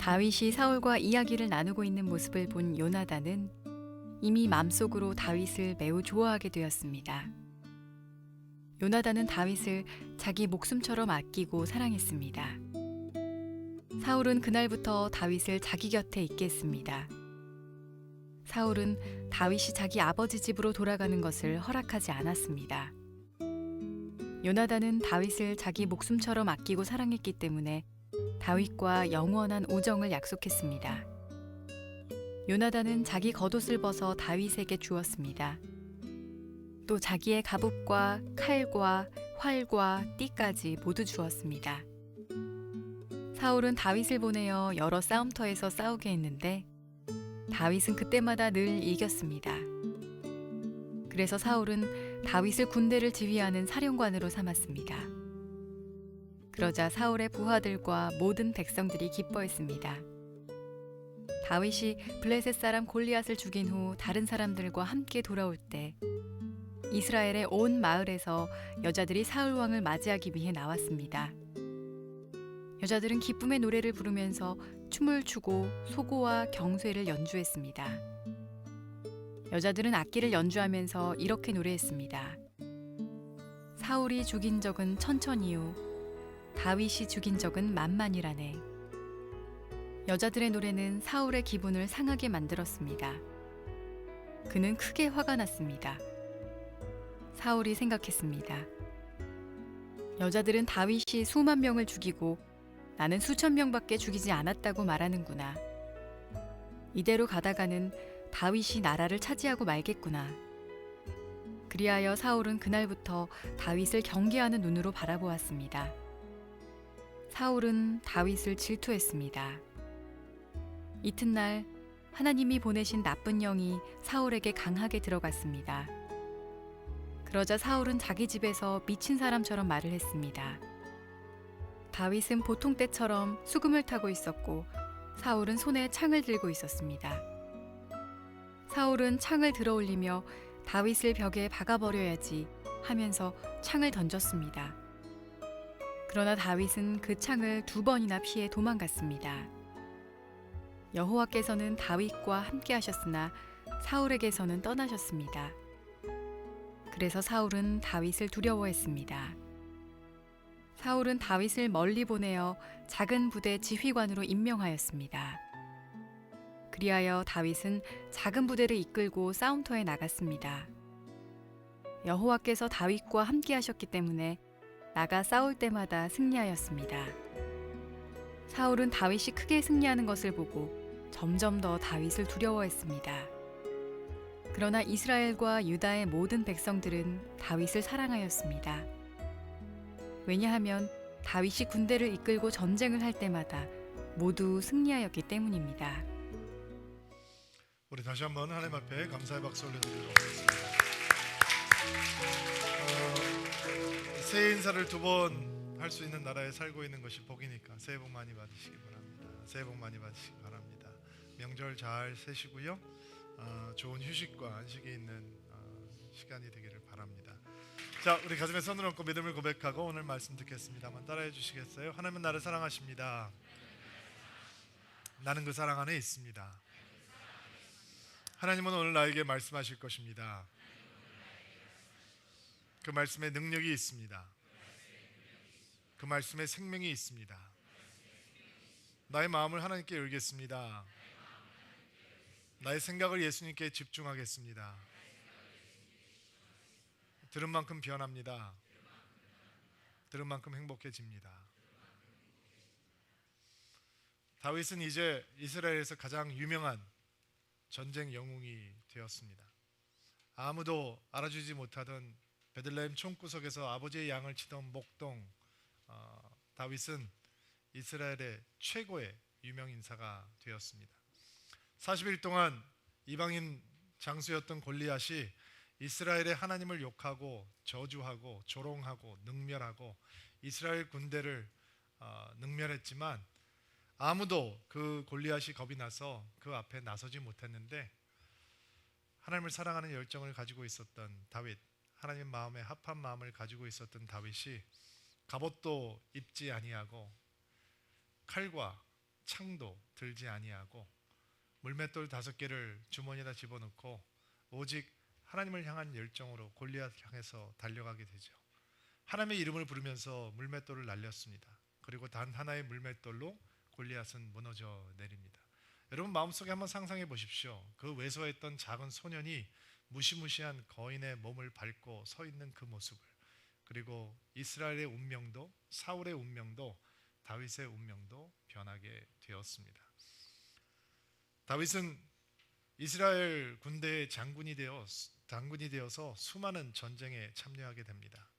다윗이 사울과 이야기를 나누고 있는 모습을 본 요나단은 이미 마음속으로 다윗을 매우 좋아하게 되었습니다. 요나단은 다윗을 자기 목숨처럼 아끼고 사랑했습니다. 사울은 그날부터 다윗을 자기 곁에 있게 했습니다. 사울은 다윗이 자기 아버지 집으로 돌아가는 것을 허락하지 않았습니다. 요나단은 다윗을 자기 목숨처럼 아끼고 사랑했기 때문에 다윗과 영원한 우정을 약속했습니다. 요나단은 자기 겉옷을 벗어 다윗에게 주었습니다. 또 자기의 갑옷과 칼과 활과 띠까지 모두 주었습니다. 사울은 다윗을 보내어 여러 싸움터에서 싸우게 했는데 다윗은 그때마다 늘 이겼습니다. 그래서 사울은 다윗을 군대를 지휘하는 사령관으로 삼았습니다. 그러자 사울의 부하들과 모든 백성들이 기뻐했습니다. 다윗이 블레셋 사람 골리앗을 죽인 후 다른 사람들과 함께 돌아올 때 이스라엘의 온 마을에서 여자들이 사울 왕을 맞이하기 위해 나왔습니다. 여자들은 기쁨의 노래를 부르면서 춤을 추고 소고와 경쇠를 연주했습니다. 여자들은 악기를 연주하면서 이렇게 노래했습니다. 사울이 죽인 적은 천천히요 다윗이 죽인 적은 만만이라네. 여자들의 노래는 사울의 기분을 상하게 만들었습니다. 그는 크게 화가 났습니다. 사울이 생각했습니다. 여자들은 다윗이 수만 명을 죽이고 나는 수천 명밖에 죽이지 않았다고 말하는구나. 이대로 가다가는 다윗이 나라를 차지하고 말겠구나. 그리하여 사울은 그날부터 다윗을 경계하는 눈으로 바라보았습니다. 사울은 다윗을 질투했습니다. 이튿날 하나님이 보내신 나쁜 영이 사울에게 강하게 들어갔습니다. 그러자 사울은 자기 집에서 미친 사람처럼 말을 했습니다. 다윗은 보통 때처럼 수금을 타고 있었고 사울은 손에 창을 들고 있었습니다. 사울은 창을 들어올리며 다윗을 벽에 박아버려야지 하면서 창을 던졌습니다. 그러나 다윗은 그 창을 2번이나 피해 도망갔습니다. 여호와께서는 다윗과 함께 하셨으나 사울에게서는 떠나셨습니다. 그래서 사울은 다윗을 두려워했습니다. 사울은 다윗을 멀리 보내어 작은 부대 지휘관으로 임명하였습니다. 그리하여 다윗은 작은 부대를 이끌고 싸움터에 나갔습니다. 여호와께서 다윗과 함께 하셨기 때문에 나가 싸울 때마다 승리하였습니다. 사울은 다윗이 크게 승리하는 것을 보고 점점 더 다윗을 두려워했습니다. 그러나 이스라엘과 유다의 모든 백성들은 다윗을 사랑하였습니다. 왜냐하면 다윗이 군대를 이끌고 전쟁을 할 때마다 모두 승리하였기 때문입니다. 우리 다시 한번 하나님 앞에 감사의 박수 올려드리도록 하겠습니다. 새해 인사를 2번 할 수 있는 나라에 살고 있는 것이 복이니까 새해 복 많이 받으시기 바랍니다. 새해 복 많이 받으시기 바랍니다. 명절 잘 세시고요. 좋은 휴식과 안식이 있는 시간이 되기를 바랍니다. 자, 우리 가슴에 손을 얹고 믿음을 고백하고 오늘 말씀 듣겠습니다만 따라해 주시겠어요? 하나님은 나를 사랑하십니다. 나는 그 사랑 안에 있습니다. 하나님은 오늘 나에게 말씀하실 것입니다. 그 말씀에 능력이 있습니다. 그 말씀에 생명이 있습니다. 나의 마음을 하나님께 열겠습니다. 나의 생각을 예수님께 집중하겠습니다. 들은 만큼 변합니다. 들은 만큼 행복해집니다. 다윗은 이제 이스라엘에서 가장 유명한 전쟁 영웅이 되었습니다. 아무도 알아주지 못하던 베들레헴 총구석에서 아버지의 양을 치던 목동 다윗은 이스라엘의 최고의 유명 인사가 되었습니다. 40일 동안 이방인 장수였던 골리앗이 이스라엘의 하나님을 욕하고 저주하고 조롱하고 능멸하고 이스라엘 군대를 능멸했지만 아무도 그 골리앗이 겁이 나서 그 앞에 나서지 못했는데 하나님을 사랑하는 열정을 가지고 있었던 다윗, 하나님 마음에 합한 마음을 가지고 있었던 다윗이 갑옷도 입지 아니하고 칼과 창도 들지 아니하고 물맷돌 5개를 주머니에다 집어넣고 오직 하나님을 향한 열정으로 골리앗 향해서 달려가게 되죠. 하나님의 이름을 부르면서 물맷돌을 날렸습니다. 그리고 단 하나의 물맷돌로 골리앗은 무너져 내립니다. 여러분 마음속에 한번 상상해 보십시오. 그 왜소했던 작은 소년이 무시무시한 거인의 몸을 밟고 서 있는 그 모습을, 그리고 이스라엘의 운명도, 사울의 운명도, 다윗의 운명도 변하게 되었습니다. 다윗은 이스라엘 군대의 장군이 되어서 수많은 전쟁에 참여하게 됩니다.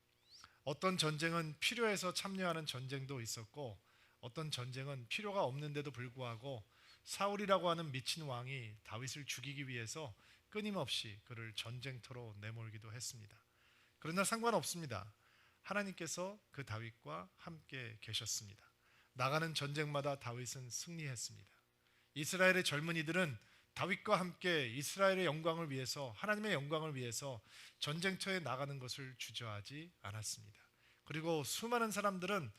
어떤 전쟁은 필요해서 참여하는 전쟁도 있었고, 어떤 전쟁은 필요가 없는데도 불구하고 사울이라고 하는 미친 왕이 다윗을 죽이기 위해서 끊임없이 그를 전쟁터로 내몰기도 했습니다. 그러나 상관없습니다. 하나님께서 그 다윗과 함께 계셨습니다. 나가는 전쟁마다 다윗은 승리했습니다. 이스라엘의 젊은이들은 다윗과 함께 이스라엘의 영광을 위해서, 하나님의 영광을 위해서 전쟁터에 나가는 것을 주저하지 않았습니다. 그리고 수많은 사람들은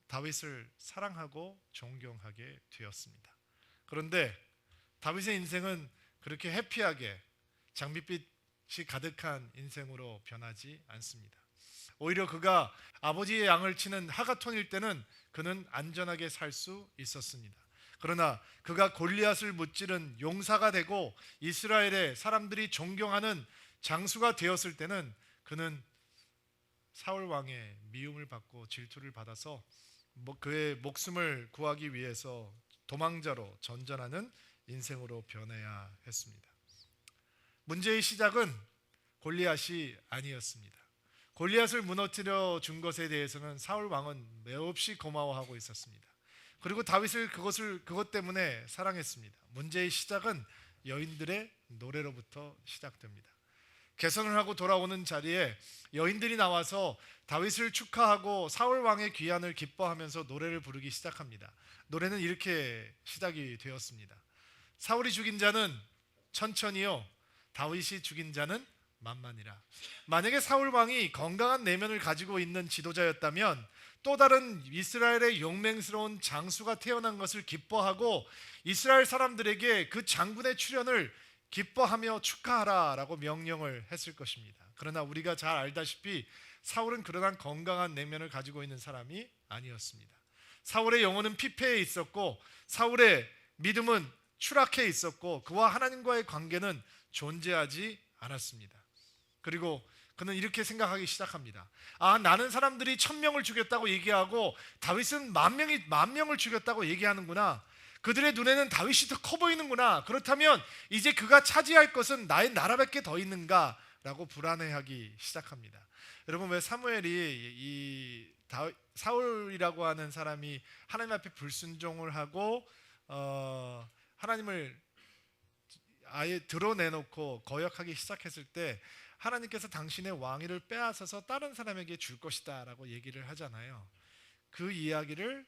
다윗을 사랑하고 존경하게 되었습니다. 그런데 다윗의 인생은 그렇게 해피하게 장밋빛이 가득한 인생으로 변하지 않습니다. 오히려 그가 아버지의 양을 치는 하가톤일 때는 그는 안전하게 살 수 있었습니다. 그러나 그가 골리앗을 무찌른 용사가 되고 이스라엘의 사람들이 존경하는 장수가 되었을 때는 그는 사울 왕의 미움을 받고 질투를 받아서 그의 목숨을 구하기 위해서 도망자로 전전하는 인생으로 변해야 했습니다. 문제의 시작은 골리앗이 아니었습니다. 골리앗을 무너뜨려 준 것에 대해서는 사울 왕은 매없이 고마워하고 있었습니다. 그리고 다윗을 그것 때문에 사랑했습니다. 문제의 시작은 여인들의 노래로부터 시작됩니다. 개선을 하고 돌아오는 자리에 여인들이 나와서 다윗을 축하하고 사울 왕의 귀환을 기뻐하면서 노래를 부르기 시작합니다. 노래는 이렇게 시작이 되었습니다. 사울이 죽인 자는 천천히요, 다윗이 죽인 자는 만만이라. 만약에 사울 왕이 건강한 내면을 가지고 있는 지도자였다면 또 다른 이스라엘의 용맹스러운 장수가 태어난 것을 기뻐하고 이스라엘 사람들에게 그 장군의 출현을 기뻐하며 축하하라라고 명령을 했을 것입니다. 그러나 우리가 잘 알다시피 사울은 그러한 건강한 내면을 가지고 있는 사람이 아니었습니다. 사울의 영혼은 피폐해 있었고 사울의 믿음은 추락해 있었고 그와 하나님과의 관계는 존재하지 않았습니다. 그리고 그는 이렇게 생각하기 시작합니다. 나는 사람들이 1000명을 죽였다고 얘기하고 다윗은 만 명을 죽였다고 얘기하는구나. 그들의 눈에는 다윗이 더 커 보이는구나. 그렇다면 이제 그가 차지할 것은 나의 나라밖에 더 있는가? 라고 불안해하기 시작합니다. 여러분, 왜 사무엘이 사울이라고 하는 사람이 하나님 앞에 불순종을 하고 하나님을 아예 드러내놓고 거역하기 시작했을 때 하나님께서 당신의 왕위를 빼앗아서 다른 사람에게 줄 것이다 라고 얘기를 하잖아요. 그 이야기를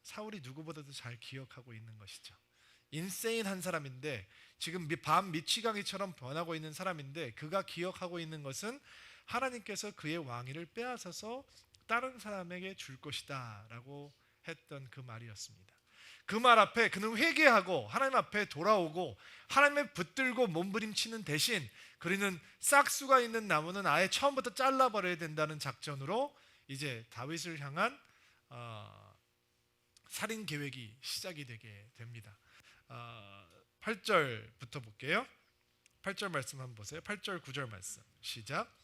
사울이 누구보다도 잘 기억하고 있는 것이죠. 인세인한 사람인데, 지금 밤 미치광이처럼 변하고 있는 사람인데, 그가 기억하고 있는 것은 하나님께서 그의 왕위를 빼앗아서 다른 사람에게 줄 것이다 라고 했던 그 말이었습니다. 그 말 앞에 그는 회개하고 하나님 앞에 돌아오고 하나님을 붙들고 몸부림치는 대신 그리는 싹수가 있는 나무는 아예 처음부터 잘라버려야 된다는 작전으로 이제 다윗을 향한 살인 계획이 시작이 되게 됩니다. 8절부터 볼게요. 8절 말씀 한번 보세요. 8절 9절 말씀 시작.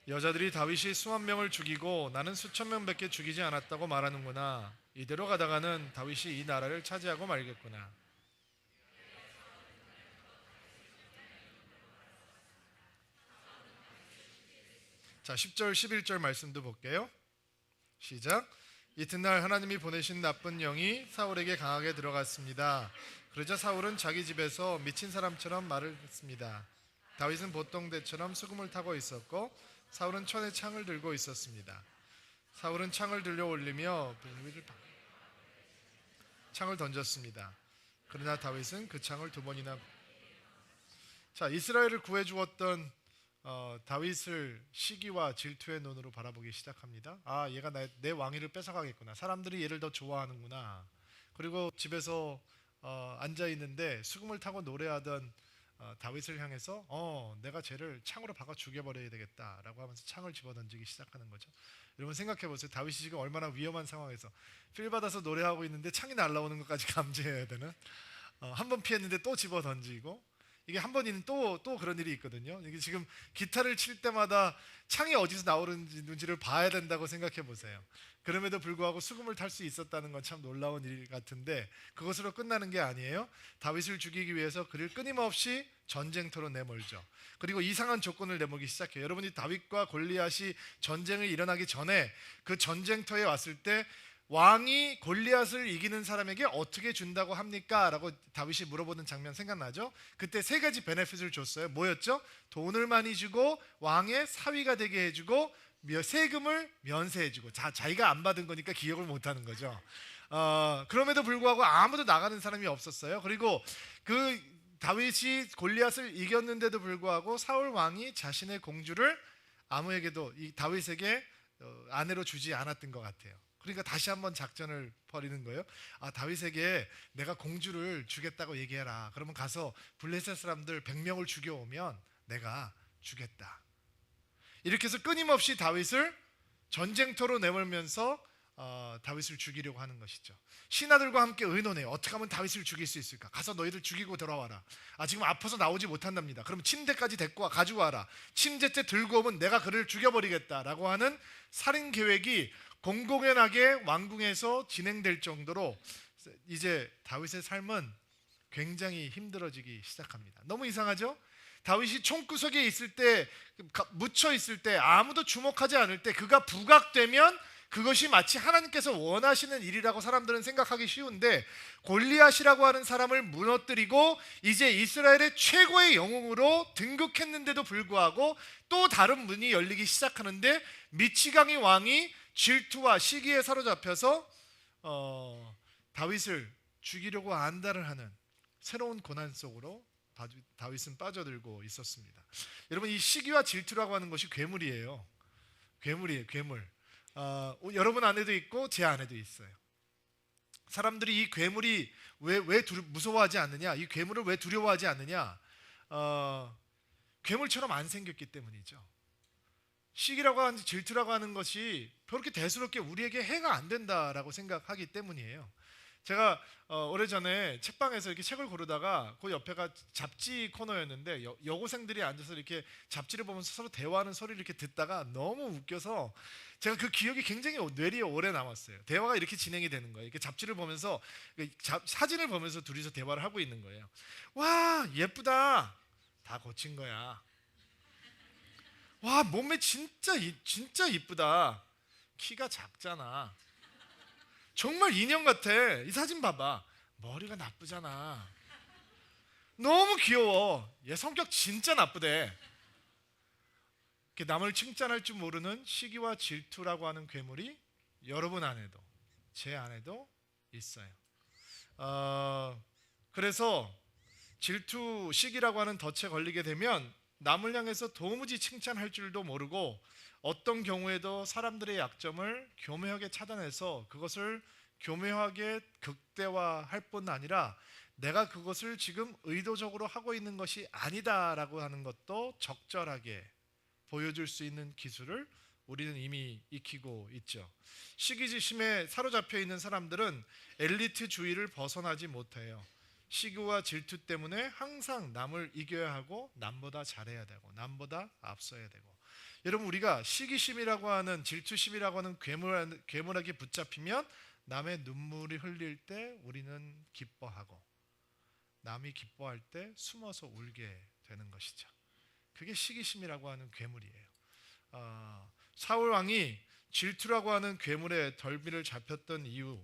여자들이 다윗이 수만 명을 죽이고 나는 수천 명밖에 죽이지 않았다고 말하는구나. 이대로 가다가는 다윗이 이 나라를 차지하고 말겠구나. 자, 10절 11절 말씀도 볼게요. 시작. 이튿날 하나님이 보내신 나쁜 영이 사울에게 강하게 들어갔습니다. 그러자 사울은 자기 집에서 미친 사람처럼 말을 했습니다. 다윗은 보통대처럼 수금을 타고 있었고 사울은 손에 창을 들고 있었습니다. 사울은 창을 들려 올리며 창을 던졌습니다. 그러나 다윗은 그 창을 2번이나 이스라엘을 구해 주었던 다윗을 시기와 질투의 눈으로 바라보기 시작합니다. 아, 얘가 내 왕위를 뺏어가겠구나. 사람들이 얘를 더 좋아하는구나. 그리고 집에서 앉아 있는데 수금을 타고 노래하던 다윗을 향해서 내가 쟤를 창으로 박아 죽여버려야 되겠다라고 하면서 창을 집어던지기 시작하는 거죠. 여러분 생각해 보세요. 다윗이 지금 얼마나 위험한 상황에서 필 받아서 노래하고 있는데 창이 날아오는 것까지 감지해야 되는, 한 번 피했는데 또 집어던지고, 이게 한 번이면 또 그런 일이 있거든요. 이게 지금 기타를 칠 때마다 창이 어디서 나오는지를 봐야 된다고 생각해 보세요. 그럼에도 불구하고 수금을 탈 수 있었다는 건 참 놀라운 일 같은데 그것으로 끝나는 게 아니에요. 다윗을 죽이기 위해서 그를 끊임없이 전쟁터로 내몰죠. 그리고 이상한 조건을 내몰기 시작해요. 여러분이 다윗과 골리앗이 전쟁을 일어나기 전에 그 전쟁터에 왔을 때 왕이 골리앗을 이기는 사람에게 어떻게 준다고 합니까? 라고 다윗이 물어보는 장면 생각나죠? 그때 세 가지 베네핏을 줬어요. 뭐였죠? 돈을 많이 주고 왕의 사위가 되게 해주고 세금을 면세해주고. 자기가 안 받은 거니까 기억을 못하는 거죠. 그럼에도 불구하고 아무도 나가는 사람이 없었어요. 그리고 그 다윗이 골리앗을 이겼는데도 불구하고 사울 왕이 자신의 공주를 아무에게도 이 다윗에게 아내로 주지 않았던 것 같아요. 그러니까 다시 한번 작전을 벌이는 거예요. 다윗에게 내가 공주를 주겠다고 얘기해라. 그러면 가서 블레셋 사람들 100명을 죽여오면 내가 주겠다. 이렇게 해서 끊임없이 다윗을 전쟁터로 내몰면서 다윗을 죽이려고 하는 것이죠. 신하들과 함께 의논해요. 어떻게 하면 다윗을 죽일 수 있을까? 가서 너희들 죽이고 돌아와라. 지금 아파서 나오지 못한답니다. 그럼 침대까지 데리고 가지고 와라. 침대째 들고 오면 내가 그를 죽여버리겠다라고 하는 살인 계획이 공공연하게 왕궁에서 진행될 정도로 이제 다윗의 삶은 굉장히 힘들어지기 시작합니다. 너무 이상하죠? 다윗이 총구석에 있을 때, 묻혀 있을 때, 아무도 주목하지 않을 때 그가 부각되면 그것이 마치 하나님께서 원하시는 일이라고 사람들은 생각하기 쉬운데, 골리앗이라고 하는 사람을 무너뜨리고 이제 이스라엘의 최고의 영웅으로 등극했는데도 불구하고 또 다른 문이 열리기 시작하는데, 미치광이 왕이 질투와 시기에 사로잡혀서 다윗을 죽이려고 안달을 하는 새로운 고난 속으로 다윗은 빠져들고 있었습니다. 여러분, 이 시기와 질투라고 하는 것이 괴물이에요. 괴물이에요, 괴물. 여러분 안에도 있고 제 안에도 있어요. 사람들이 이 괴물이 왜 무서워하지 않느냐, 이 괴물을 왜 두려워하지 않느냐, 괴물처럼 안 생겼기 때문이죠. 시기라고 하는, 질투라고 하는 것이 그렇게 대수롭게 우리에게 해가 안 된다라고 생각하기 때문이에요. 제가 오래전에 책방에서 이렇게 책을 고르다가 그 옆에가 잡지 코너였는데 여고생들이 앉아서 이렇게 잡지를 보면서 서로 대화하는 소리를 이렇게 듣다가 너무 웃겨서 제가 그 기억이 굉장히 뇌리에 오래 남았어요. 대화가 이렇게 진행이 되는 거예요. 이렇게 잡지를 보면서 사진을 보면서 둘이서 대화를 하고 있는 거예요. 와, 예쁘다. 다 고친 거야. 와, 몸매 진짜 이쁘다. 키가 작잖아. 정말 인형 같아. 이 사진 봐봐. 머리가 나쁘잖아. 너무 귀여워. 얘 성격 진짜 나쁘대. 남을 칭찬할 줄 모르는 시기와 질투라고 하는 괴물이 여러분 안에도 제 안에도 있어요. 그래서 질투, 시기라고 하는 덫에 걸리게 되면 남을 향해서 도무지 칭찬할 줄도 모르고 어떤 경우에도 사람들의 약점을 교묘하게 차단해서 그것을 교묘하게 극대화할 뿐 아니라 내가 그것을 지금 의도적으로 하고 있는 것이 아니다라고 하는 것도 적절하게 보여줄 수 있는 기술을 우리는 이미 익히고 있죠. 시기지심에 사로잡혀 있는 사람들은 엘리트주의를 벗어나지 못해요. 시기와 질투 때문에 항상 남을 이겨야 하고 남보다 잘해야 되고 남보다 앞서야 되고. 여러분, 우리가 시기심이라고 하는, 질투심이라고 하는 괴물에게 붙잡히면 남의 눈물이 흘릴 때 우리는 기뻐하고 남이 기뻐할 때 숨어서 울게 되는 것이죠. 그게 시기심이라고 하는 괴물이에요. 사울 왕이 질투라고 하는 괴물의 덜미를 잡혔던 이유,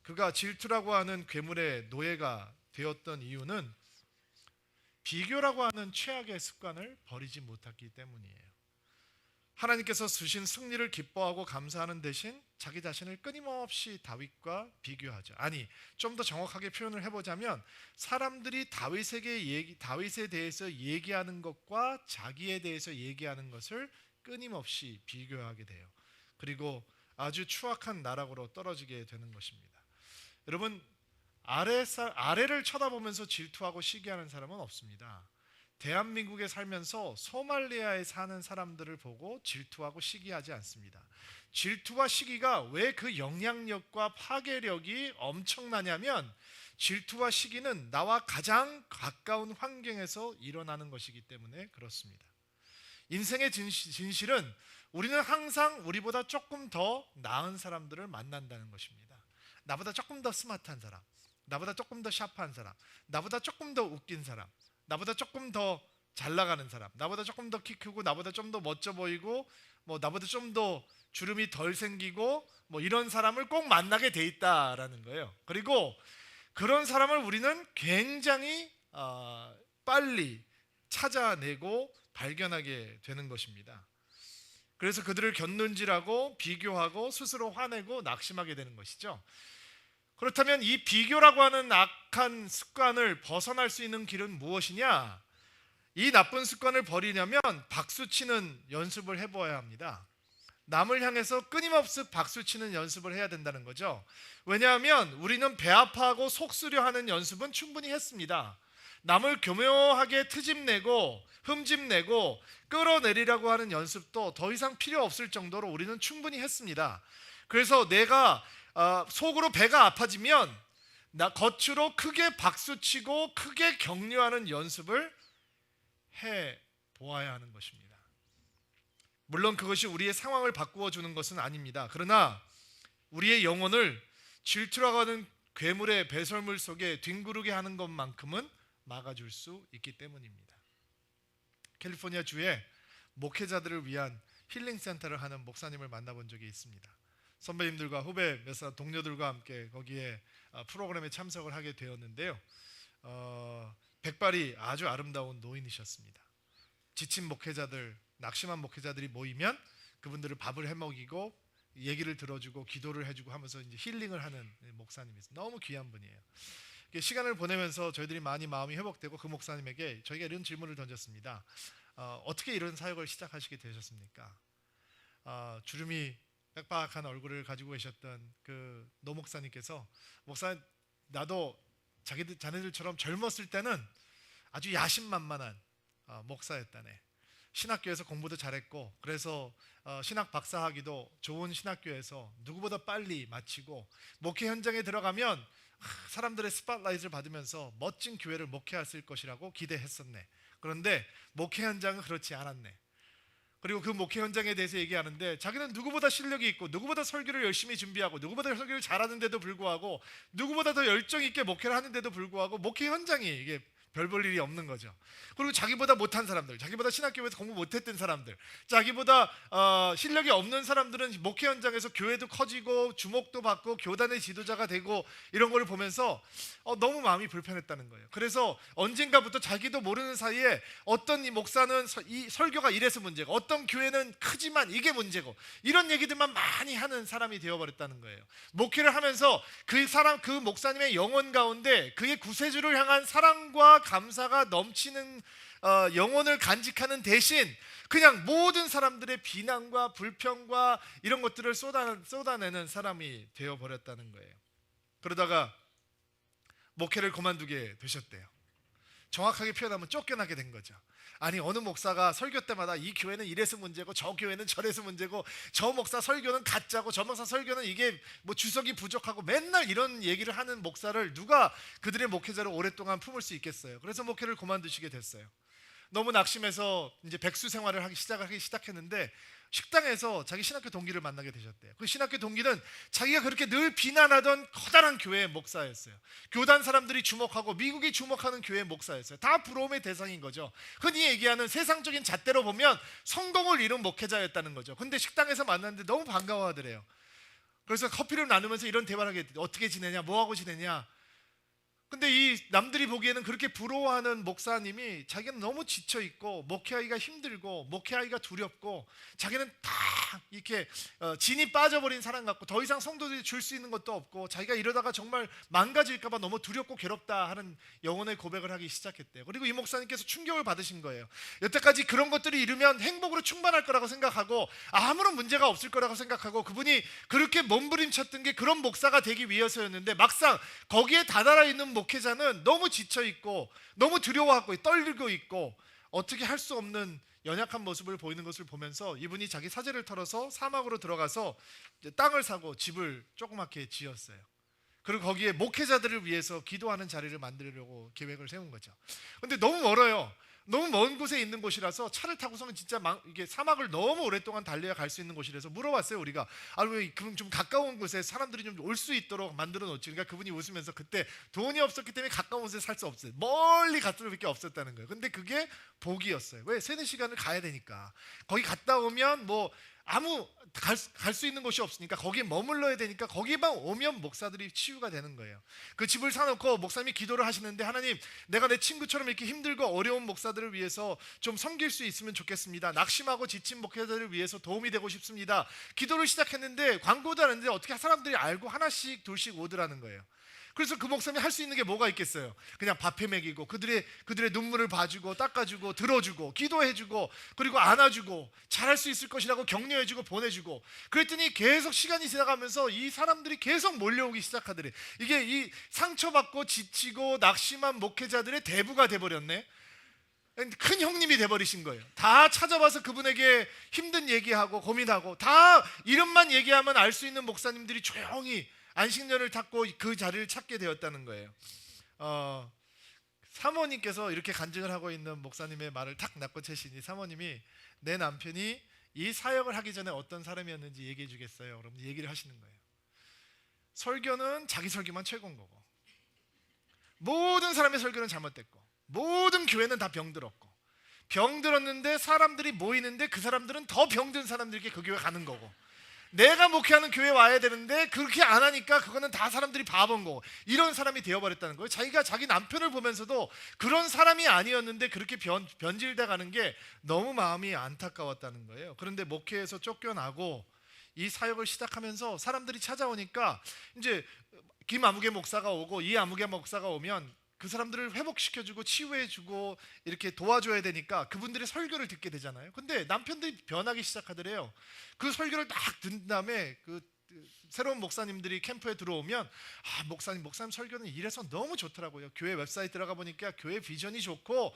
그가 질투라고 하는 괴물의 노예가 되었던 이유는 비교라고 하는 최악의 습관을 버리지 못했기 때문이에요. 하나님께서 주신 승리를 기뻐하고 감사하는 대신 자기 자신을 끊임없이 다윗과 비교하죠. 아니, 좀 더 정확하게 표현을 해보자면 사람들이 다윗에 대해서 얘기하는 것과 자기에 대해서 얘기하는 것을 끊임없이 비교하게 돼요. 그리고 아주 추악한 나락으로 떨어지게 되는 것입니다. 여러분, 아래를 쳐다보면서 질투하고 시기하는 사람은 없습니다. 대한민국에 살면서 소말리아에 사는 사람들을 보고 질투하고 시기하지 않습니다. 질투와 시기가 왜 그 영향력과 파괴력이 엄청나냐면 질투와 시기는 나와 가장 가까운 환경에서 일어나는 것이기 때문에 그렇습니다. 인생의 진실은 우리는 항상 우리보다 조금 더 나은 사람들을 만난다는 것입니다. 나보다 조금 더 스마트한 사람, 나보다 조금 더 샤프한 사람, 나보다 조금 더 웃긴 사람, 나보다 조금 더 잘 나가는 사람, 나보다 조금 더 키 크고 나보다 좀 더 멋져 보이고 나보다 좀 더 주름이 덜 생기고 이런 사람을 꼭 만나게 돼 있다라는 거예요. 그리고 그런 사람을 우리는 굉장히 빨리 찾아내고 발견하게 되는 것입니다. 그래서 그들을 곁눈질하고 비교하고 스스로 화내고 낙심하게 되는 것이죠. 그렇다면 이 비교라고 하는 악한 습관을 벗어날 수 있는 길은 무엇이냐? 이 나쁜 습관을 버리려면 박수치는 연습을 해보아야 합니다. 남을 향해서 끊임없이 박수치는 연습을 해야 된다는 거죠. 왜냐하면 우리는 배 아파하고 속쓰려 하는 연습은 충분히 했습니다. 남을 교묘하게 트집내고 흠집내고 끌어내리라고 하는 연습도 더 이상 필요 없을 정도로 우리는 충분히 했습니다. 그래서 내가 속으로 배가 아파지면 겉으로 크게 박수치고 크게 격려하는 연습을 해보아야 하는 것입니다. 물론 그것이 우리의 상황을 바꾸어 주는 것은 아닙니다. 그러나 우리의 영혼을 질투라고 하는 괴물의 배설물 속에 뒹구르게 하는 것만큼은 막아줄 수 있기 때문입니다. 캘리포니아 주에 목회자들을 위한 힐링 센터를 하는 목사님을 만나본 적이 있습니다. 선배님들과 후배 몇 사람 동료들과 함께 거기에 프로그램에 참석을 하게 되었는데요. 백발이 아주 아름다운 노인이셨습니다. 지친 목회자들, 낙심한 목회자들이 모이면 그분들을 밥을 해먹이고 얘기를 들어주고 기도를 해주고 하면서 이제 힐링을 하는 목사님이었어요. 너무 귀한 분이에요. 시간을 보내면서 저희들이 많이 마음이 회복되고 그 목사님에게 저희가 이런 질문을 던졌습니다. 어떻게 이런 사역을 시작하시게 되셨습니까? 주름이 빽빽한 얼굴을 가지고 계셨던 그 노 목사님께서 목사 나도 자네들처럼 젊었을 때는 아주 야심만만한 목사였다네. 신학교에서 공부도 잘했고 그래서 신학 박사학위도 좋은 신학교에서 누구보다 빨리 마치고 목회 현장에 들어가면 사람들의 스팟라이트를 받으면서 멋진 교회를 목회했을 것이라고 기대했었네. 그런데 목회 현장은 그렇지 않았네. 그리고 그 목회 현장에 대해서 얘기하는데 자기는 누구보다 실력이 있고 누구보다 설교를 열심히 준비하고 누구보다 설교를 잘하는데도 불구하고 누구보다 더 열정 있게 목회를 하는데도 불구하고 목회 현장이 이게 별 볼 일이 없는 거죠. 그리고 자기보다 못한 사람들, 자기보다 신학교에서 공부 못했던 사람들, 자기보다 실력이 없는 사람들은 목회 현장에서 교회도 커지고 주목도 받고 교단의 지도자가 되고 이런 걸 보면서 너무 마음이 불편했다는 거예요. 그래서 언젠가부터 자기도 모르는 사이에 어떤 이 목사는 이 설교가 이래서 문제고 어떤 교회는 크지만 이게 문제고 이런 얘기들만 많이 하는 사람이 되어버렸다는 거예요. 목회를 하면서 그 목사님의 영혼 가운데 그의 구세주를 향한 사랑과 감사가 넘치는 영혼을 간직하는 대신 그냥 모든 사람들의 비난과 불평과 이런 것들을 쏟아내는 사람이 되어버렸다는 거예요. 그러다가 목회를 그만두게 되셨대요. 정확하게 표현하면 쫓겨나게 된 거죠. 아니 어느 목사가 설교 때마다 이 교회는 이래서 문제고 저 교회는 저래서 문제고 저 목사 설교는 가짜고 저 목사 설교는 이게 뭐 주석이 부족하고 맨날 이런 얘기를 하는 목사를 누가 그들의 목회자로 오랫동안 품을 수 있겠어요. 그래서 목회를 그만두시게 됐어요. 너무 낙심해서 이제 백수 생활을 하기 시작했는데 식당에서 자기 신학교 동기를 만나게 되셨대요. 그 신학교 동기는 자기가 그렇게 늘 비난하던 커다란 교회의 목사였어요. 교단 사람들이 주목하고 미국이 주목하는 교회의 목사였어요. 다 부러움의 대상인 거죠. 흔히 얘기하는 세상적인 잣대로 보면 성공을 이룬 목회자였다는 거죠. 근데 식당에서 만났는데 너무 반가워하더래요. 그래서 커피를 나누면서 이런 대화를 하게 돼요. 어떻게 지내냐, 뭐하고 지내냐. 근데 이 남들이 보기에는 그렇게 부러워하는 목사님이 자기는 너무 지쳐 있고 목회하기가 힘들고 목회하기가 두렵고 자기는 다 이렇게 진이 빠져버린 사람 같고 더 이상 성도들이 줄 수 있는 것도 없고 자기가 이러다가 정말 망가질까 봐 너무 두렵고 괴롭다 하는 영혼의 고백을 하기 시작했대요. 그리고 이 목사님께서 충격을 받으신 거예요. 여태까지 그런 것들이 이루면 행복으로 충만할 거라고 생각하고 아무런 문제가 없을 거라고 생각하고 그분이 그렇게 몸부림쳤던 게 그런 목사가 되기 위해서였는데 막상 거기에 다다라 있는 목회자는 너무 지쳐 있고 너무 두려워하고 떨리고 있고 어떻게 할 수 없는 연약한 모습을 보이는 것을 보면서 이분이 자기 사재를 털어서 사막으로 들어가서 땅을 사고 집을 조그맣게 지었어요. 그리고 거기에 목회자들을 위해서 기도하는 자리를 만들려고 계획을 세운 거죠. 근데 너무 멀어요. 너무 먼 곳에 있는 곳이라서 차를 타고서는 진짜 이게 사막을 너무 오랫동안 달려야 갈 수 있는 곳이라서 물어봤어요. 우리가 왜 그럼 좀 가까운 곳에 사람들이 좀 올 수 있도록 만들어 놓지. 그러니까 그분이 웃으면서 그때 돈이 없었기 때문에 가까운 곳에 살 수 없어요. 멀리 갈 수밖에 없었다는 거예요. 근데 그게 복이었어요. 왜? 3-4시간을 가야 되니까. 거기 갔다 오면 뭐 아무 갈 수 있는 곳이 없으니까 거기에 머물러야 되니까 거기만 오면 목사들이 치유가 되는 거예요. 그 집을 사놓고 목사님이 기도를 하시는데 하나님, 내가 내 친구처럼 이렇게 힘들고 어려운 목사들을 위해서 좀 섬길 수 있으면 좋겠습니다. 낙심하고 지친 목회자들을 위해서 도움이 되고 싶습니다. 기도를 시작했는데 광고도 하는데 어떻게 사람들이 알고 하나씩 둘씩 오더라는 거예요. 그래서 그 목사님이 할 수 있는 게 뭐가 있겠어요? 그냥 밥해 먹이고 그들의 눈물을 봐주고 닦아주고 들어주고 기도해주고 그리고 안아주고 잘할 수 있을 것이라고 격려해주고 보내주고. 그랬더니 계속 시간이 지나가면서 이 사람들이 계속 몰려오기 시작하더래. 이게 이 상처받고 지치고 낙심한 목회자들의 대부가 돼버렸네. 큰 형님이 돼버리신 거예요. 다 찾아와서 그분에게 힘든 얘기하고 고민하고 다 이름만 얘기하면 알 수 있는 목사님들이 조용히 안식년을 탔고 그 자리를 찾게 되었다는 거예요. 사모님께서 이렇게 간증을 하고 있는 목사님의 말을 탁 낚아채시니 사모님이 내 남편이 이 사역을 하기 전에 어떤 사람이었는지 얘기해 주겠어요. 그럼 얘기를 하시는 거예요. 설교는 자기 설교만 최고인 거고 모든 사람의 설교는 잘못됐고 모든 교회는 다 병들었고 병들었는데 사람들이 모이는데 그 사람들은 더 병든 사람들에게 그 교회 가는 거고 내가 목회하는 교회에 와야 되는데 그렇게 안 하니까 그거는 다 사람들이 바본 거고 이런 사람이 되어버렸다는 거예요. 자기가 자기 남편을 보면서도 그런 사람이 아니었는데 그렇게 변질돼 가는 게 너무 마음이 안타까웠다는 거예요. 그런데 목회에서 쫓겨나고 이 사역을 시작하면서 사람들이 찾아오니까 이제 김아무개 목사가 오고 이 아무개 목사가 오면 그 사람들을 회복시켜주고 치유해주고 이렇게 도와줘야 되니까 그분들의 설교를 듣게 되잖아요. 근데 남편들이 변하기 시작하더래요. 그 설교를 딱 듣는 다음에 그 새로운 목사님들이 캠프에 들어오면 목사님 설교는 이래서 너무 좋더라고요. 교회 웹사이트 들어가 보니까 교회 비전이 좋고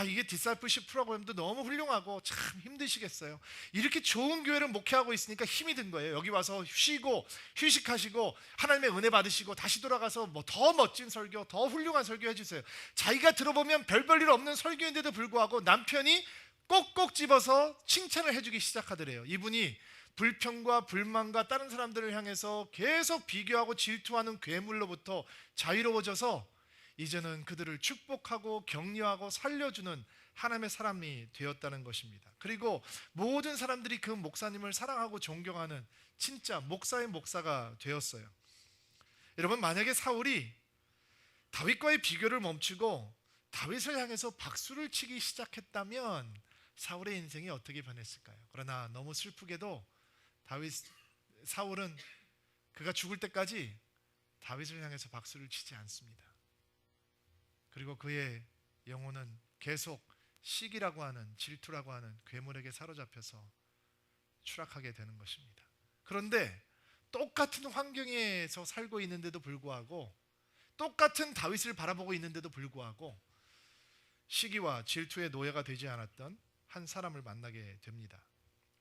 이게 디사이플십 프로그램도 너무 훌륭하고 참 힘드시겠어요. 이렇게 좋은 교회를 목회하고 있으니까 힘이 든 거예요. 여기 와서 쉬고 휴식하시고 하나님의 은혜 받으시고 다시 돌아가서 뭐 더 멋진 설교, 더 훌륭한 설교 해주세요. 자기가 들어보면 별볼일 없는 설교인데도 불구하고 남편이 꼭꼭 집어서 칭찬을 해주기 시작하더래요. 이분이 불평과 불만과 다른 사람들을 향해서 계속 비교하고 질투하는 괴물로부터 자유로워져서 이제는 그들을 축복하고 격려하고 살려주는 하나님의 사람이 되었다는 것입니다. 그리고 모든 사람들이 그 목사님을 사랑하고 존경하는 진짜 목사의 목사가 되었어요. 여러분, 만약에 사울이 다윗과의 비교를 멈추고 다윗을 향해서 박수를 치기 시작했다면 사울의 인생이 어떻게 변했을까요? 그러나 너무 슬프게도 사울은 그가 죽을 때까지 다윗을 향해서 박수를 치지 않습니다. 그리고 그의 영혼은 계속 시기라고 하는 질투라고 하는 괴물에게 사로잡혀서 추락하게 되는 것입니다. 그런데 똑같은 환경에서 살고 있는데도 불구하고 똑같은 다윗을 바라보고 있는데도 불구하고 시기와 질투의 노예가 되지 않았던 한 사람을 만나게 됩니다.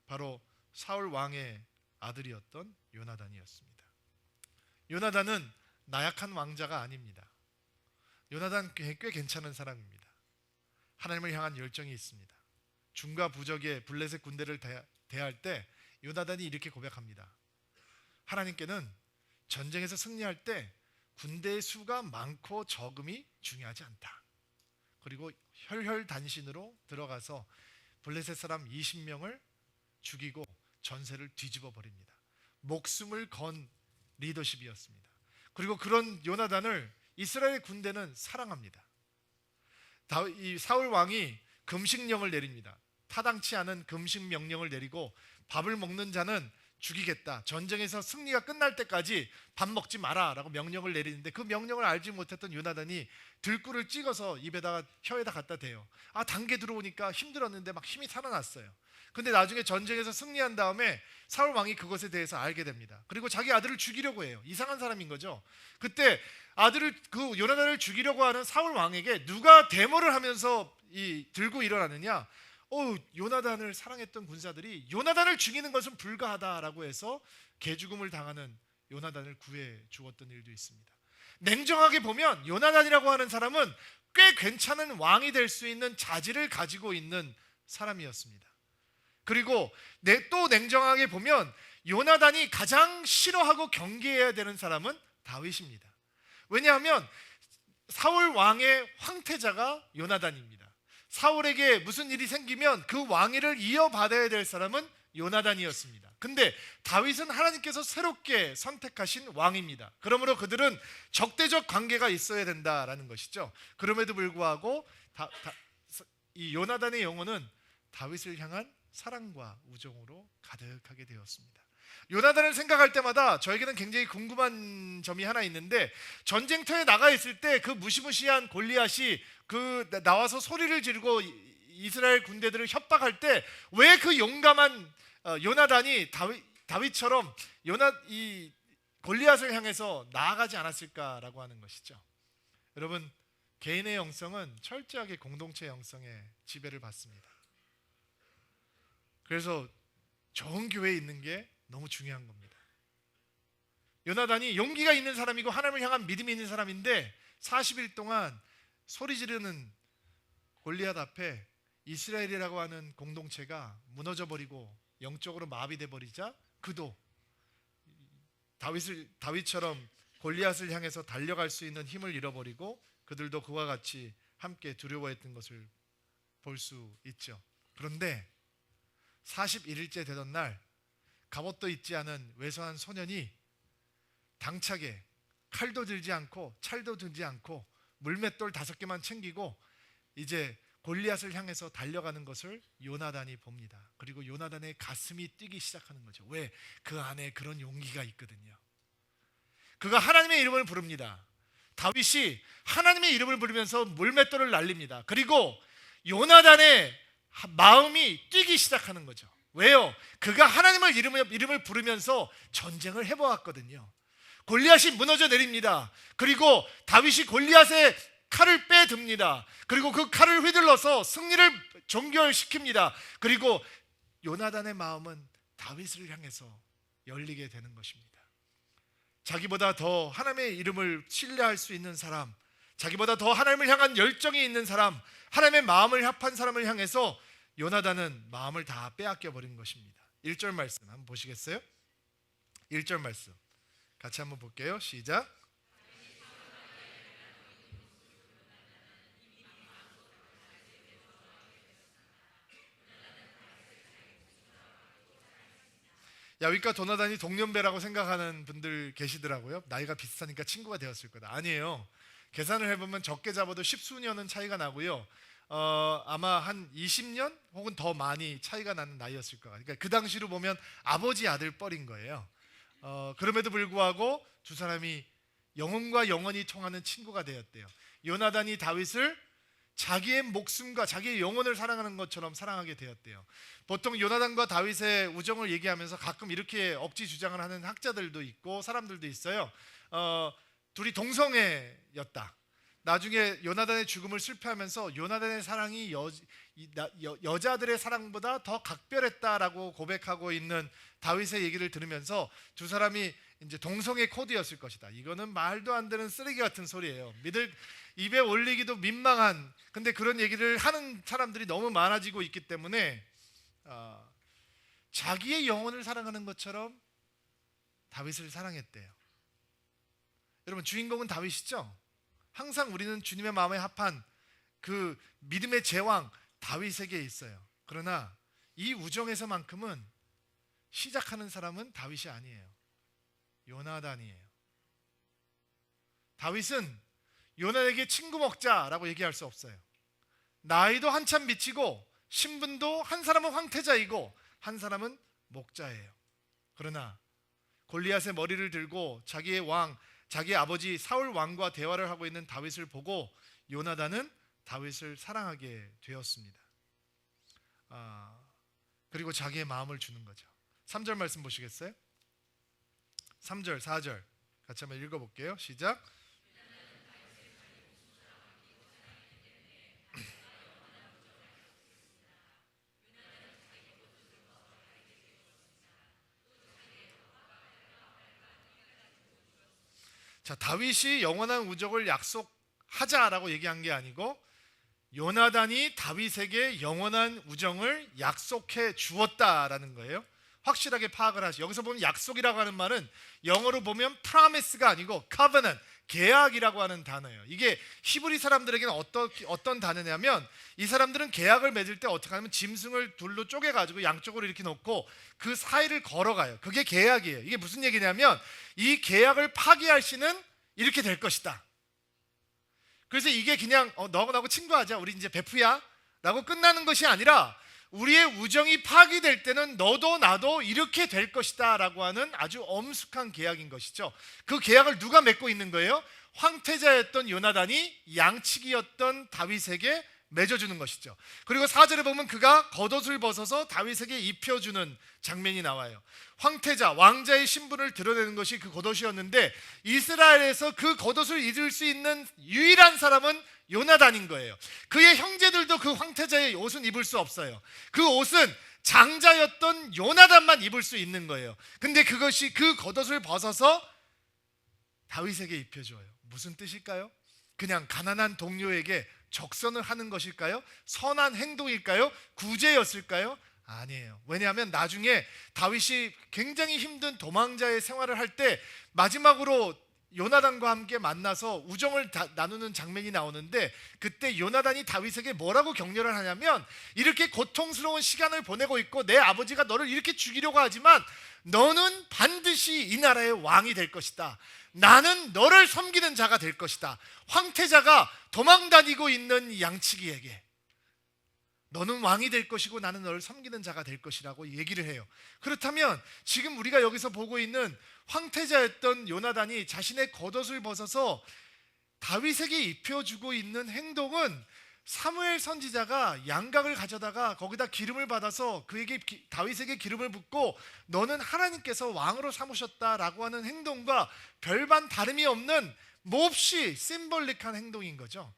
바로 사울 왕의 아들이었던 요나단이었습니다. 요나단은 나약한 왕자가 아닙니다. 요나단 꽤 괜찮은 사람입니다. 하나님을 향한 열정이 있습니다. 중과 부적의 블레셋 군대를 대할 때 요나단이 이렇게 고백합니다. 하나님께는 전쟁에서 승리할 때 군대의 수가 많고 적음이 중요하지 않다. 그리고 혈혈단신으로 들어가서 블레셋 사람 20명을 죽이고 전세를 뒤집어 버립니다. 목숨을 건 리더십이었습니다. 그리고 그런 요나단을 이스라엘 군대는 사랑합니다. 이 사울 왕이 금식령을 내립니다. 타당치 않은 금식 명령을 내리고 밥을 먹는 자는 죽이겠다. 전쟁에서 승리가 끝날 때까지 밥 먹지 마라 라고 명령을 내리는데 그 명령을 알지 못했던 요나단이 들꿀을 찍어서 입에다가 혀에다 갖다 대요. 단게 들어오니까 힘들었는데 막 힘이 살아났어요. 근데 나중에 전쟁에서 승리한 다음에 사울 왕이 그것에 대해서 알게 됩니다. 그리고 자기 아들을 죽이려고 해요. 이상한 사람인 거죠. 그때 그 요나단을 죽이려고 하는 사울 왕에게 누가 데모를 하면서 들고 일어나느냐? 요나단을 사랑했던 군사들이 요나단을 죽이는 것은 불가하다라고 해서 개죽음을 당하는 요나단을 구해 주었던 일도 있습니다. 냉정하게 보면 요나단이라고 하는 사람은 꽤 괜찮은 왕이 될 수 있는 자질을 가지고 있는 사람이었습니다. 그리고 또 냉정하게 보면 요나단이 가장 싫어하고 경계해야 되는 사람은 다윗입니다. 왜냐하면 사울 왕의 황태자가 요나단입니다. 사울에게 무슨 일이 생기면 그 왕위를 이어받아야 될 사람은 요나단이었습니다. 근데 다윗은 하나님께서 새롭게 선택하신 왕입니다. 그러므로 그들은 적대적 관계가 있어야 된다라는 것이죠. 그럼에도 불구하고 이 요나단의 영혼은 다윗을 향한 사랑과 우정으로 가득하게 되었습니다. 요나단을 생각할 때마다 저에게는 굉장히 궁금한 점이 하나 있는데, 전쟁터에 나가 있을 때 그 무시무시한 골리앗이 나와서 소리를 지르고 이스라엘 군대들을 협박할 때 왜 그 용감한 요나단이 다윗처럼 이 골리앗을 향해서 나아가지 않았을까라고 하는 것이죠. 여러분, 개인의 영성은 철저하게 공동체 영성의 지배를 받습니다. 그래서 좋은 교회에 있는 게 너무 중요한 겁니다. 요나단이 용기가 있는 사람이고 하나님을 향한 믿음이 있는 사람인데 40일 동안 소리 지르는 골리앗 앞에 이스라엘이라고 하는 공동체가 무너져 버리고 영적으로 마비돼 버리자 그도 다윗처럼 골리앗을 향해서 달려갈 수 있는 힘을 잃어버리고 그들도 그와 같이 함께 두려워했던 것을 볼 수 있죠. 그런데 41일째 되던 날 갑옷도 입지 않은 왜소한 소년이 당차게 칼도 들지 않고 찰도 들지 않고 물맷돌 5개만 챙기고 이제 골리앗을 향해서 달려가는 것을 요나단이 봅니다. 그리고 요나단의 가슴이 뛰기 시작하는 거죠. 왜? 그 안에 그런 용기가 있거든요. 그가 하나님의 이름을 부릅니다. 다윗이 하나님의 이름을 부르면서 물맷돌을 날립니다. 그리고 요나단의 마음이 뛰기 시작하는 거죠. 왜요? 그가 하나님의 이름을 부르면서 전쟁을 해보았거든요. 골리앗이 무너져 내립니다. 그리고 다윗이 골리앗의 칼을 빼듭니다. 그리고 그 칼을 휘둘러서 승리를 종결시킵니다. 그리고 요나단의 마음은 다윗을 향해서 열리게 되는 것입니다. 자기보다 더 하나님의 이름을 신뢰할 수 있는 사람, 자기보다 더 하나님을 향한 열정이 있는 사람, 하나님의 마음을 합한 사람을 향해서 요나단은 마음을 다 빼앗겨 버린 것입니다. 1절 말씀 한번 보시겠어요? 1절 말씀 같이 한번 볼게요. 시작. 야윗과 도나단이 동년배라고 생각하는 분들 계시더라고요. 나이가 비슷하니까 친구가 되었을 거다. 아니에요. 계산을 해보면 적게 잡아도 10수년은 차이가 나고요. 아마 한 20년 혹은 더 많이 차이가 나는 나이였을 거예요. 그러니까 그 당시로 보면 아버지 아들 뻘인 거예요. 그럼에도 불구하고 두 사람이 영혼과 영혼이 통하는 친구가 되었대요. 요나단이 다윗을 자기의 목숨과 자기의 영혼을 사랑하는 것처럼 사랑하게 되었대요. 보통 요나단과 다윗의 우정을 얘기하면서 가끔 이렇게 억지 주장을 하는 학자들도 있고 사람들도 있어요. 둘이 동성애였다. 나중에 요나단의 죽음을 슬퍼하면서 요나단의 사랑이 여자들의 사랑보다 더 각별했다라고 고백하고 있는 다윗의 얘기를 들으면서 두 사람이 이제 동성애 코드였을 것이다. 이거는 말도 안 되는 쓰레기 같은 소리예요. 입에 올리기도 민망한, 근데 그런 얘기를 하는 사람들이 너무 많아지고 있기 때문에 자기의 영혼을 사랑하는 것처럼 다윗을 사랑했대요. 여러분, 주인공은 다윗이죠? 항상 우리는 주님의 마음에 합한 그 믿음의 제왕 다윗에게 있어요. 그러나 이 우정에서만큼은 시작하는 사람은 다윗이 아니에요. 요나단이에요. 다윗은 요나단에게 친구 먹자라고 얘기할 수 없어요. 나이도 한참 미치고 신분도 한 사람은 황태자이고 한 사람은 목자예요. 그러나 골리앗의 머리를 들고 자기의 아버지 사울 왕과 대화를 하고 있는 다윗을 보고 요나단은 다윗을 사랑하게 되었습니다. 그리고 자기의 마음을 주는 거죠. 3절 말씀 보시겠어요? 3절, 4절 같이 한번 읽어볼게요. 시작. 자, 다윗이 영원한 우정을 약속하자라고 얘기한 게 아니고 요나단이 다윗에게 영원한 우정을 약속해 주었다라는 거예요. 확실하게 파악을 하시. 여기서 보면 약속이라고 하는 말은 영어로 보면 promise가 아니고 covenant, 계약이라고 하는 단어예요. 이게 히브리 사람들에게는 어떤 단어냐면 이 사람들은 계약을 맺을 때 어떻게 하냐면 짐승을 둘로 쪼개가지고 양쪽으로 이렇게 놓고 그 사이를 걸어가요. 그게 계약이에요. 이게 무슨 얘기냐면 이 계약을 파기할 시는 이렇게 될 것이다. 그래서 이게 그냥 너하고 나하고 친구하자, 우리 이제 베프야 라고 끝나는 것이 아니라 우리의 우정이 파기될 때는 너도 나도 이렇게 될 것이다 라고 하는 아주 엄숙한 계약인 것이죠. 그 계약을 누가 맺고 있는 거예요? 황태자였던 요나단이 양치기였던 다윗에게 맺어주는 것이죠. 그리고 4절에 보면 그가 겉옷을 벗어서 다윗에게 입혀주는 장면이 나와요. 황태자, 왕자의 신분을 드러내는 것이 그 겉옷이었는데 이스라엘에서 그 겉옷을 입을 수 있는 유일한 사람은 요나단인 거예요. 그의 형제들도 그 황태자의 옷은 입을 수 없어요. 그 옷은 장자였던 요나단만 입을 수 있는 거예요. 근데 그것이 그 겉옷을 벗어서 다윗에게 입혀줘요. 무슨 뜻일까요? 그냥 가난한 동료에게 적선을 하는 것일까요? 선한 행동일까요? 구제였을까요? 아니에요. 왜냐하면 나중에 다윗이 굉장히 힘든 도망자의 생활을 할 때 마지막으로 요나단과 함께 만나서 우정을 나누는 장면이 나오는데 그때 요나단이 다윗에게 뭐라고 격려를 하냐면 이렇게 고통스러운 시간을 보내고 있고 내 아버지가 너를 이렇게 죽이려고 하지만 너는 반드시 이 나라의 왕이 될 것이다. 나는 너를 섬기는 자가 될 것이다. 황태자가 도망다니고 있는 양치기에게 너는 왕이 될 것이고 나는 너를 섬기는 자가 될 것이라고 얘기를 해요. 그렇다면 지금 우리가 여기서 보고 있는 황태자였던 요나단이 자신의 겉옷을 벗어서 다윗에게 입혀주고 있는 행동은 사무엘 선지자가 양각을 가져다가 거기다 기름을 받아서 다윗에게 기름을 붓고 너는 하나님께서 왕으로 삼으셨다라고 하는 행동과 별반 다름이 없는 몹시 심볼릭한 행동인 거죠.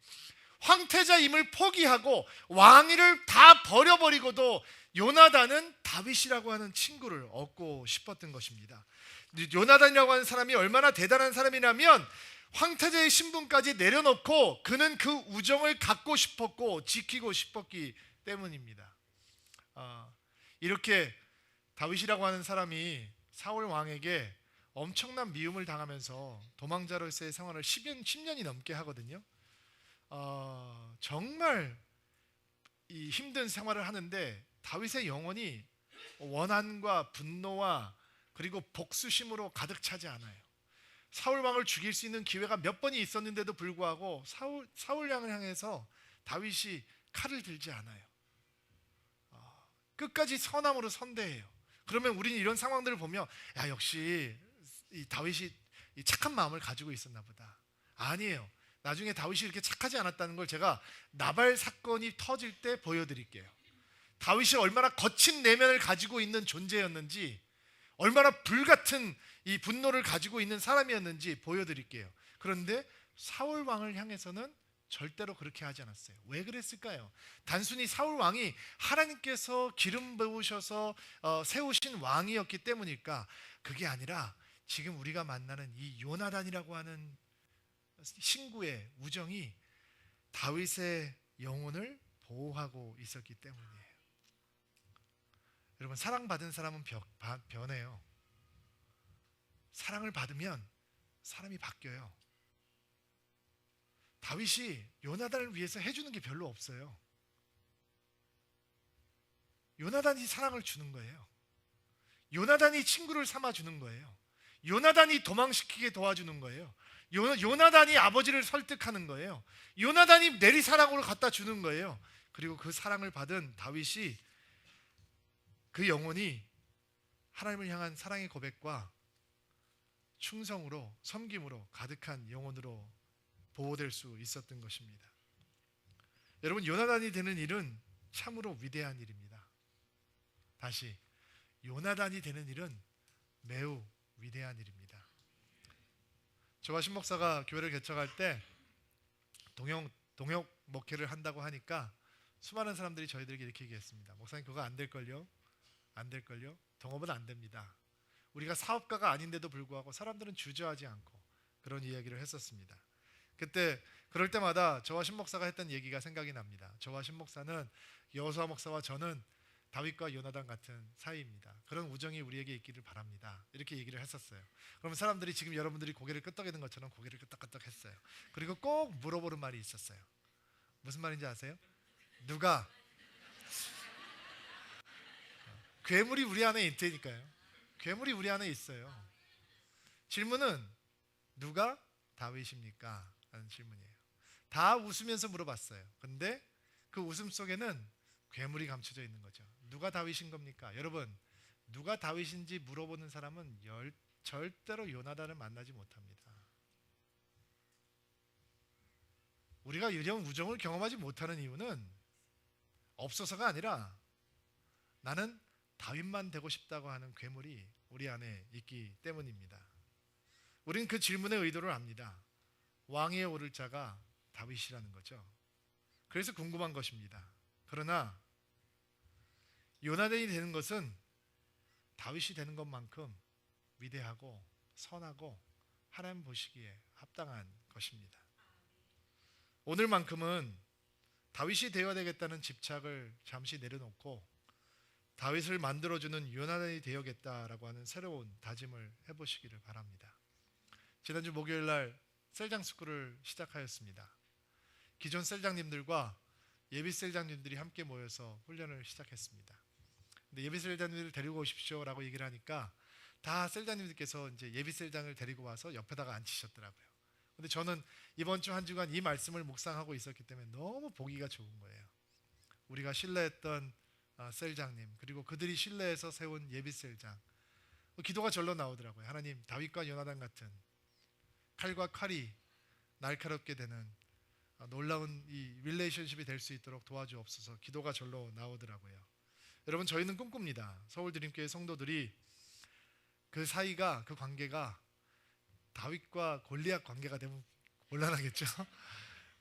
황태자임을 포기하고 왕위를 다 버려버리고도 요나단은 다윗이라고 하는 친구를 얻고 싶었던 것입니다. 요나단이라고 하는 사람이 얼마나 대단한 사람이냐면 황태자의 신분까지 내려놓고 그는 그 우정을 갖고 싶었고 지키고 싶었기 때문입니다. 이렇게 다윗이라고 하는 사람이 사울 왕에게 엄청난 미움을 당하면서 도망자로서의 생활을 10년이 넘게 하거든요. 정말 이 힘든 생활을 하는데 다윗의 영혼이 원한과 분노와 그리고 복수심으로 가득 차지 않아요. 사울 왕을 죽일 수 있는 기회가 몇 번이 있었는데도 불구하고 사울 왕을 향해서 다윗이 칼을 들지 않아요. 끝까지 선함으로 선대해요. 그러면 우리는 이런 상황들을 보면 야 역시 이 다윗이 이 착한 마음을 가지고 있었나 보다. 아니에요. 나중에 다윗이 이렇게 착하지 않았다는 걸 제가 나발 사건이 터질 때 보여드릴게요. 다윗이 얼마나 거친 내면을 가지고 있는 존재였는지 얼마나 불같은 이 분노를 가지고 있는 사람이었는지 보여드릴게요. 그런데 사울 왕을 향해서는 절대로 그렇게 하지 않았어요. 왜 그랬을까요? 단순히 사울 왕이 하나님께서 기름 부으셔서 세우신 왕이었기 때문일까? 그게 아니라 지금 우리가 만나는 이 요나단이라고 하는 신구의 우정이 다윗의 영혼을 보호하고 있었기 때문이에요. 여러분, 사랑받은 사람은 변해요. 사랑을 받으면 사람이 바뀌어요. 다윗이 요나단을 위해서 해주는 게 별로 없어요. 요나단이 사랑을 주는 거예요. 요나단이 친구를 삼아주는 거예요. 요나단이 도망시키게 도와주는 거예요. 요나단이 아버지를 설득하는 거예요. 요나단이 내리사랑으로 갖다 주는 거예요. 그리고 그 사랑을 받은 다윗이 그 영혼이 하나님을 향한 사랑의 고백과 충성으로 섬김으로 가득한 영혼으로 보호될 수 있었던 것입니다. 여러분, 요나단이 되는 일은 참으로 위대한 일입니다. 다시, 요나단이 되는 일은 매우 위대한 일입니다. 저와 신목사가 교회를 개척할 때 동역 목회를 한다고 하니까 수많은 사람들이 저희들에게 이렇게 얘기했습니다. 목사님, 그거 안 될걸요? 안 될걸요? 동업은 안 됩니다. 우리가 사업가가 아닌데도 불구하고 사람들은 주저하지 않고 그런 이야기를 했었습니다. 그때 그럴 때마다 저와 신목사가 했던 얘기가 생각이 납니다. 저와 신목사는 여호수아 목사와 저는 다윗과 요나단 같은 사이입니다. 그런 우정이 우리에게 있기를 바랍니다. 이렇게 얘기를 했었어요. 그러면 사람들이 지금 여러분들이 고개를 끄덕이는 것처럼 고개를 끄덕끄덕 했어요. 그리고 꼭 물어보는 말이 있었어요. 무슨 말인지 아세요? 누가? 괴물이 우리 안에 있다니까요. 괴물이 우리 안에 있어요. 질문은 누가 다윗입니까? 라는 질문이에요. 다 웃으면서 물어봤어요. 근데 그 웃음 속에는 괴물이 감춰져 있는 거죠. 누가 다윗인 겁니까? 여러분, 누가 다윗인지 물어보는 사람은 절대로 요나단을 만나지 못합니다. 우리가 이런 우정을 경험하지 못하는 이유는 없어서가 아니라 나는 다윗만 되고 싶다고 하는 괴물이 우리 안에 있기 때문입니다. 우리는 그 질문의 의도를 압니다. 왕위에 오를 자가 다윗이라는 거죠. 그래서 궁금한 것입니다. 그러나 요나단이 되는 것은 다윗이 되는 것만큼 위대하고 선하고 하나님 보시기에 합당한 것입니다. 오늘만큼은 다윗이 되어야 되겠다는 집착을 잠시 내려놓고 다윗을 만들어주는 요나단이 되어야겠다라고 하는 새로운 다짐을 해보시기를 바랍니다. 지난주 목요일 날 셀장 스쿨을 시작하였습니다. 기존 셀장님들과 예비 셀장님들이 함께 모여서 훈련을 시작했습니다. 근데 예비 셀장님들을 데리고 오십시오라고 얘기를 하니까 다 셀장님들께서 이제 예비 셀장을 데리고 와서 옆에다가 앉히셨더라고요. 근데 저는 이번 주 한 주간 이 말씀을 묵상하고 있었기 때문에 너무 보기가 좋은 거예요. 우리가 신뢰했던 셀장님, 그리고 그들이 신뢰해서 세운 예비 셀장, 기도가 절로 나오더라고요. 하나님, 다윗과 요나단 같은 칼과 칼이 날카롭게 되는 놀라운 이 릴레이션십이 될 수 있도록 도와주옵소서. 기도가 절로 나오더라고요. 여러분, 저희는 꿈꿉니다. 서울드림교회 성도들이 그 사이가, 그 관계가 다윗과 골리앗 관계가 되면 곤란하겠죠.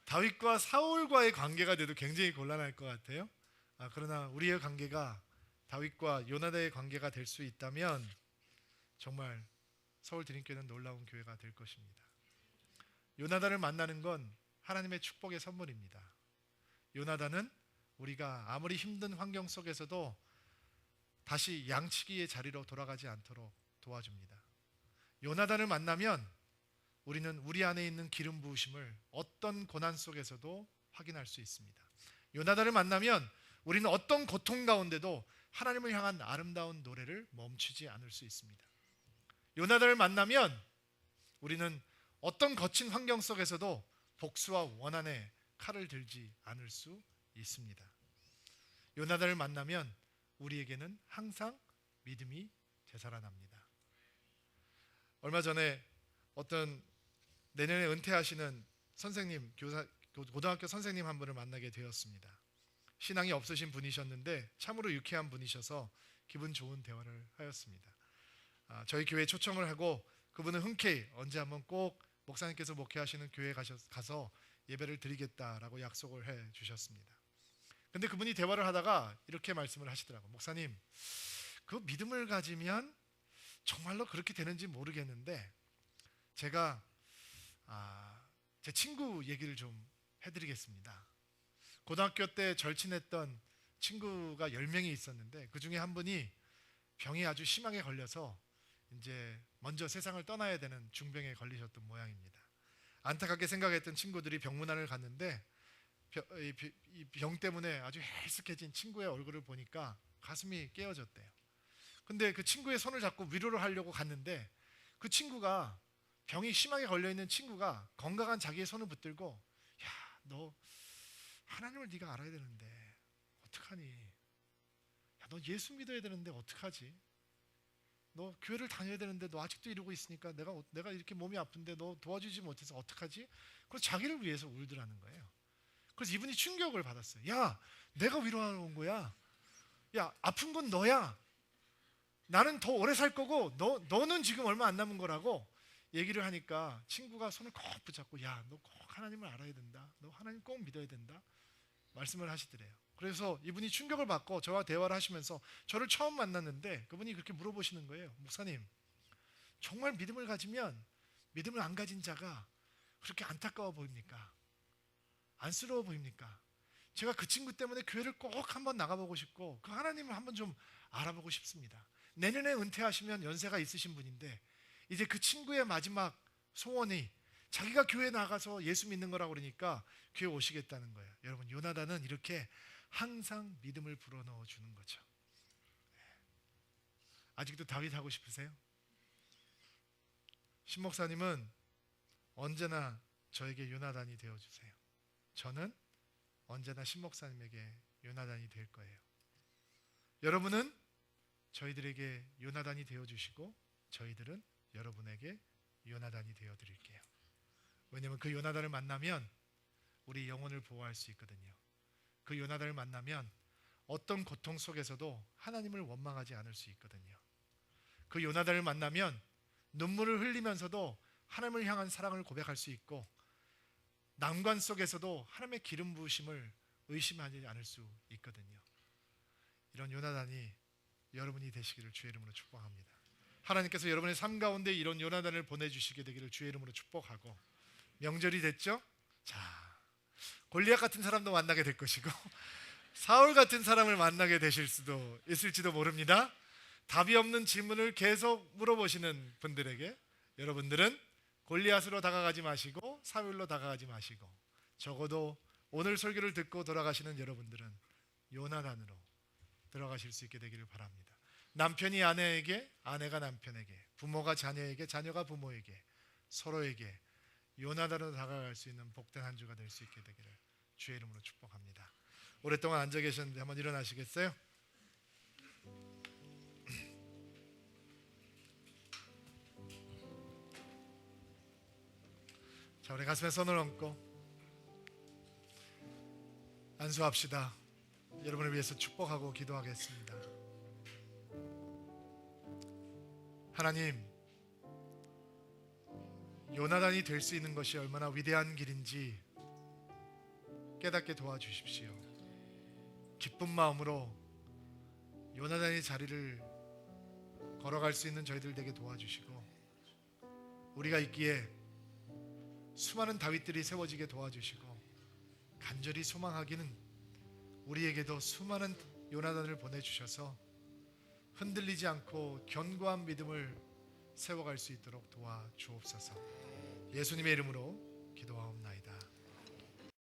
다윗과 사울과의 관계가 돼도 굉장히 곤란할 것 같아요. 그러나 우리의 관계가 다윗과 요나단의 관계가 될 수 있다면 정말 서울드림교회는 놀라운 교회가 될 것입니다. 요나단을 만나는 건 하나님의 축복의 선물입니다. 요나단은 우리가 아무리 힘든 환경 속에서도 다시 양치기의 자리로 돌아가지 않도록 도와줍니다. 요나단을 만나면 우리는 우리 안에 있는 기름 부으심을 어떤 고난 속에서도 확인할 수 있습니다. 요나단을 만나면 우리는 어떤 고통 가운데도 하나님을 향한 아름다운 노래를 멈추지 않을 수 있습니다. 요나단을 만나면 우리는 어떤 거친 환경 속에서도 복수와 원한의 칼을 들지 않을 수 있습니다. 요나단을 만나면 우리에게는 항상 믿음이 되살아납니다. 얼마 전에 어떤 내년에 은퇴하시는 선생님, 고등학교 선생님 한 분을 만나게 되었습니다. 신앙이 없으신 분이셨는데 참으로 유쾌한 분이셔서 기분 좋은 대화를 하였습니다. 저희 교회에 초청을 하고 그분은 흔쾌히 언제 한번 꼭 목사님께서 목회하시는 교회에 가서 예배를 드리겠다라고 약속을 해 주셨습니다. 근데 그분이 대화를 하다가 이렇게 말씀을 하시더라고요. 목사님, 그 믿음을 가지면 정말로 그렇게 되는지 모르겠는데 제가 제 친구 얘기를 좀 해드리겠습니다. 고등학교 때 절친했던 친구가 10명이 있었는데 그 중에 한 분이 병이 아주 심하게 걸려서 이제 먼저 세상을 떠나야 되는 중병에 걸리셨던 모양입니다. 안타깝게 생각했던 친구들이 병문안을 갔는데 이 병 때문에 아주 헬쓱해진 친구의 얼굴을 보니까 가슴이 깨어졌대요. 근데 그 친구의 손을 잡고 위로를 하려고 갔는데 그 친구가 병이 심하게 걸려 있는 친구가 건강한 자기의 손을 붙들고, 야, 너 하나님을 네가 알아야 되는데 어떡하니? 야, 너 예수 믿어야 되는데 어떡하지? 너 교회를 다녀야 되는데 너 아직도 이러고 있으니까 내가 이렇게 몸이 아픈데 너 도와주지 못해서 어떡하지? 그래서 자기를 위해서 울더라는 거예요. 그래서 이분이 충격을 받았어요. 야, 내가 위로하러 온 거야. 야, 아픈 건 너야. 나는 더 오래 살 거고 너는 지금 얼마 안 남은 거라고 얘기를 하니까 친구가 손을 꼭 붙잡고, 야, 너 꼭 하나님을 알아야 된다. 너 하나님 꼭 믿어야 된다. 말씀을 하시더래요. 그래서 이분이 충격을 받고 저와 대화를 하시면서 저를 처음 만났는데 그분이 그렇게 물어보시는 거예요. 목사님, 정말 믿음을 가지면 믿음을 안 가진 자가 그렇게 안타까워 보입니까? 안쓰러워 보입니까? 제가 그 친구 때문에 교회를 꼭 한번 나가보고 싶고 그 하나님을 한번 좀 알아보고 싶습니다. 내년에 은퇴하시면 연세가 있으신 분인데 이제 그 친구의 마지막 소원이 자기가 교회 나가서 예수 믿는 거라고 그러니까 교회 오시겠다는 거예요. 여러분, 요나단은 이렇게 항상 믿음을 불어넣어 주는 거죠. 아직도 다윗 하고 싶으세요? 신 목사님은 언제나 저에게 요나단이 되어주세요. 저는 언제나 신 목사님에게 요나단이 될 거예요. 여러분은 저희들에게 요나단이 되어주시고 저희들은 여러분에게 요나단이 되어드릴게요. 왜냐하면 그 요나단을 만나면 우리 영혼을 보호할 수 있거든요. 그 요나단을 만나면 어떤 고통 속에서도 하나님을 원망하지 않을 수 있거든요. 그 요나단을 만나면 눈물을 흘리면서도 하나님을 향한 사랑을 고백할 수 있고 난관 속에서도 하나님의 기름 부으심을 의심하지 않을 수 있거든요. 이런 요나단이 여러분이 되시기를 주의 이름으로 축복합니다. 하나님께서 여러분의 삶 가운데 이런 요나단을 보내주시게 되기를 주의 이름으로 축복하고, 명절이 됐죠? 자, 골리앗 같은 사람도 만나게 될 것이고 사울 같은 사람을 만나게 되실 수도 있을지도 모릅니다. 답이 없는 질문을 계속 물어보시는 분들에게 여러분들은 골리앗으로 다가가지 마시고 사울로 다가가지 마시고, 적어도 오늘 설교를 듣고 돌아가시는 여러분들은 요나단으로 들어가실 수 있게 되기를 바랍니다. 남편이 아내에게, 아내가 남편에게, 부모가 자녀에게, 자녀가 부모에게, 서로에게 요나단으로 다가갈 수 있는 복된 한 주가 될 수 있게 되기를 주의 이름으로 축복합니다. 오랫동안 앉아 계셨는데 한번 일어나시겠어요? 자, 우리 가슴에 손을 얹고 안수합시다. 여러분을 위해서 축복하고 기도하겠습니다. 하나님, 요나단이 될 수 있는 것이 얼마나 위대한 길인지 깨닫게 도와주십시오. 기쁜 마음으로 요나단의 자리를 걸어갈 수 있는 저희들 되게 도와주시고, 우리가 있기에 수많은 다윗들이 세워지게 도와주시고, 간절히 소망하기는 우리에게도 수많은 요나단을 보내주셔서 흔들리지 않고 견고한 믿음을 세워갈 수 있도록 도와주옵소서. 예수님의 이름으로 기도하옵나이다.